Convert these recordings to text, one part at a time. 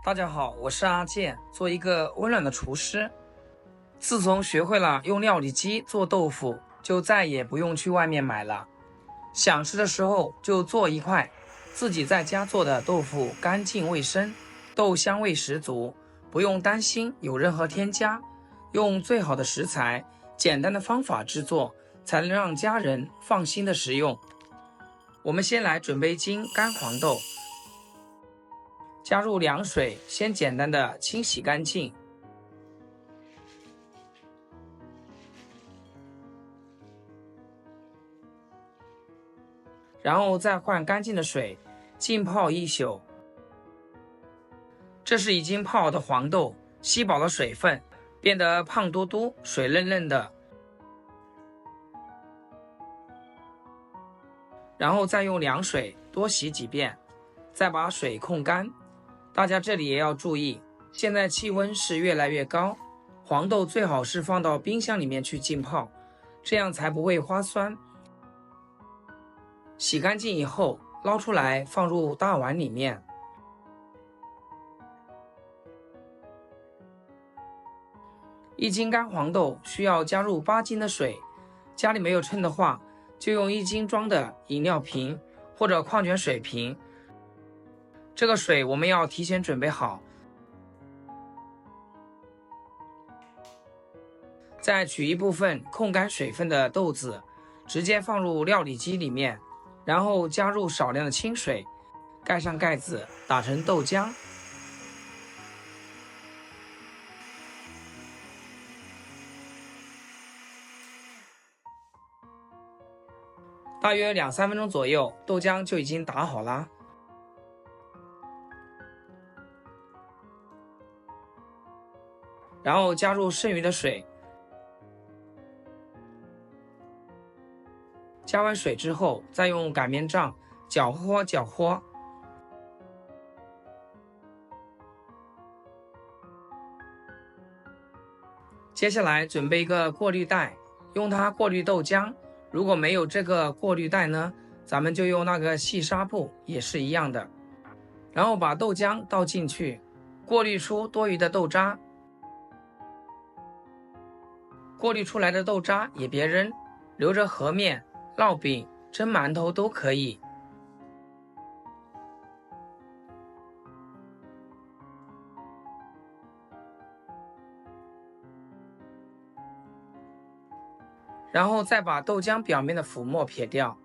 大家好，我是阿健，做一个温暖的厨师。自从学会了用料理机做豆腐，就再也不用去外面买了。想吃的时候就做一块，自己在家做的豆腐干净卫生，豆香味十足，不用担心有任何添加，用最好的食材，简单的方法制作，才能让家人放心的食用。我们先来准备1斤干黄豆。加入凉水，先简单的清洗干净，然后再换干净的水，浸泡1宿。这是已经泡好的黄豆，吸饱了水分，变得胖嘟嘟、水嫩嫩的。然后再用凉水多洗几遍，再把水控干。大家这里也要注意，现在气温是越来越高，黄豆最好是放到冰箱里面去浸泡，这样才不会花酸。洗干净以后捞出来放入大碗里面。1斤干黄豆需要加入8斤的水，家里没有称的话，就用1斤装的饮料瓶或者矿泉水瓶。这个水我们要提前准备好，再取一部分控干水分的豆子，直接放入料理机里面，然后加入少量的清水，盖上盖子，打成豆浆。大约2-3分钟左右，豆浆就已经打好了。然后加入剩余的水，加完水之后，再用擀面杖搅和搅和。接下来准备一个过滤袋，用它过滤豆浆。如果没有这个过滤袋呢，咱们就用那个细纱布，也是一样的。然后把豆浆倒进去，过滤出多余的豆渣。过滤出来的豆渣也别扔，留着和面、烙饼、蒸馒头都可以。然后再把豆浆表面的浮沫撇掉。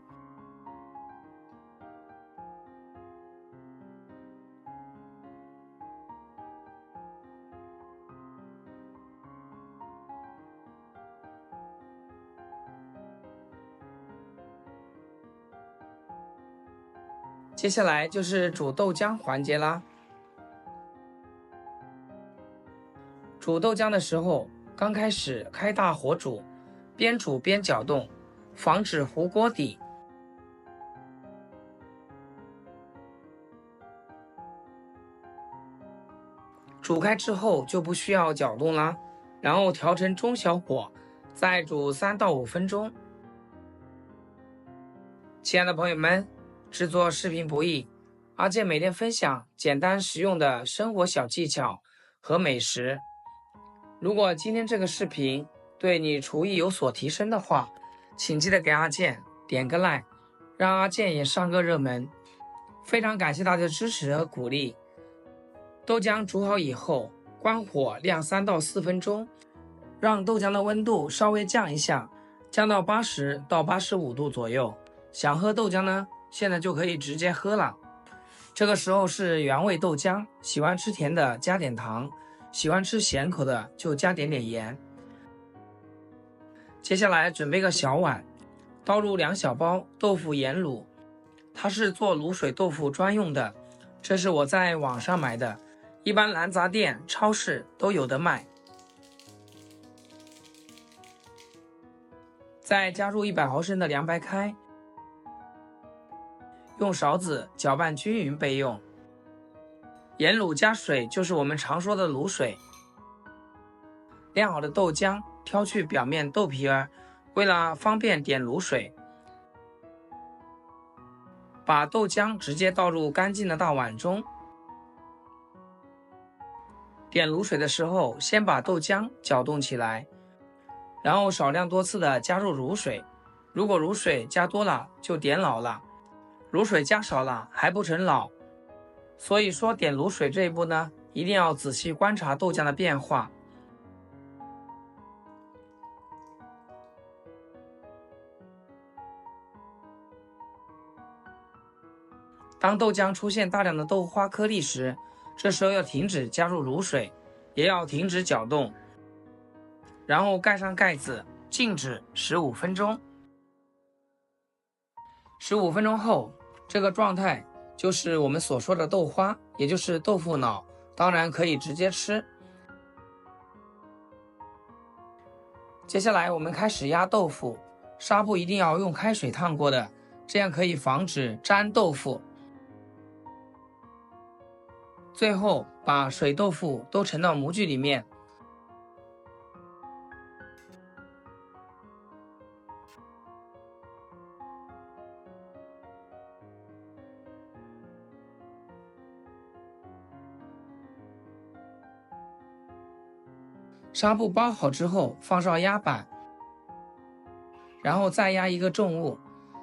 接下来就是煮豆浆环节啦。煮豆浆的时候，刚开始开大火煮，边煮边搅动，防止糊锅底。煮开之后就不需要搅动啦，然后调成中小火，再煮3到5分钟。亲爱的朋友们，制作视频不易，阿健每天分享简单实用的生活小技巧和美食。如果今天这个视频对你厨艺有所提升的话，请记得给阿健点个 like， 让阿健也上个热门。非常感谢大家的支持和鼓励。豆浆煮好以后，关火晾3到4分钟，让豆浆的温度稍微降一下，降到80到85度左右。想喝豆浆呢，现在就可以直接喝了。这个时候是原味豆浆，喜欢吃甜的加点糖，喜欢吃咸口的就加点盐。接下来准备个小碗，倒入2小包豆腐盐卤，它是做卤水豆腐专用的，这是我在网上买的，一般蓝杂店、超市都有的卖。再加入100毫升的凉白开，用勺子搅拌均匀备用。盐卤加水就是我们常说的卤水。晾好的豆浆挑去表面豆皮儿，为了方便点卤水，把豆浆直接倒入干净的大碗中，点卤水的时候，先把豆浆搅动起来，然后少量多次的加入卤水。如果卤水加多了就点老了，卤水加少了还不成老。所以说点卤水这一步呢，一定要仔细观察豆浆的变化。当豆浆出现大量的豆花颗粒时，这时候要停止加入卤水，也要停止搅动，然后盖上盖子，静止15分钟。15分钟后，这个状态就是我们所说的豆花，也就是豆腐脑，当然可以直接吃。接下来我们开始压豆腐，纱布一定要用开水烫过的，这样可以防止粘豆腐。最后把水豆腐都盛到模具里面，纱布包好之后放上压板，然后再压一个重物，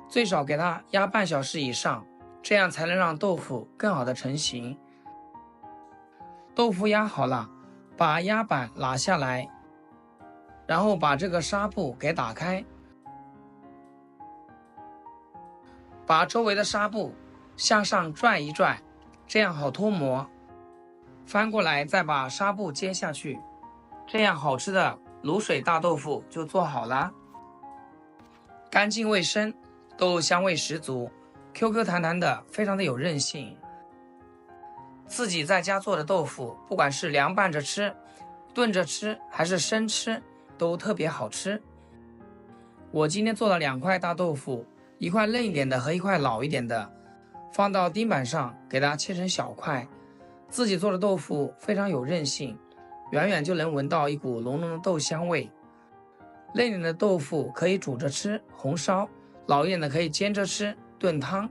最少给它压半小时以上，这样才能让豆腐更好的成型。豆腐压好了，把压板拿下来，然后把这个纱布给打开，把周围的纱布向上拽一拽，这样好脱模。翻过来再把纱布接下去，这样好吃的卤水大豆腐就做好了。干净卫生，豆香味十足， QQ 弹弹的，非常的有韧性。自己在家做的豆腐，不管是凉拌着吃、炖着吃还是生吃，都特别好吃。我今天做了2块大豆腐，一块嫩一点的和一块老一点的，放到钉板上给它切成小块。自己做的豆腐非常有韧性，远远就能闻到一股浓浓的豆香味。嫩一点的豆腐可以煮着吃、红烧，老一点的可以煎着吃、炖汤。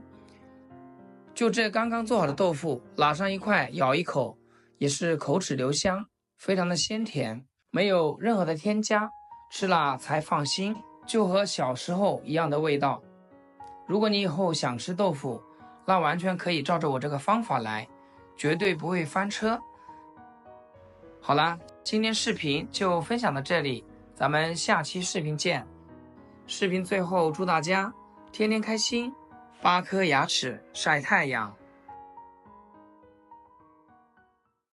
就这刚刚做好的豆腐，拿上一块咬一口，也是口齿留香，非常的鲜甜，没有任何的添加，吃了才放心，就和小时候一样的味道。如果你以后想吃豆腐，那完全可以照着我这个方法来，绝对不会翻车。好啦，今天视频就分享到这里，咱们下期视频见。视频最后祝大家天天开心，8颗牙齿晒太阳。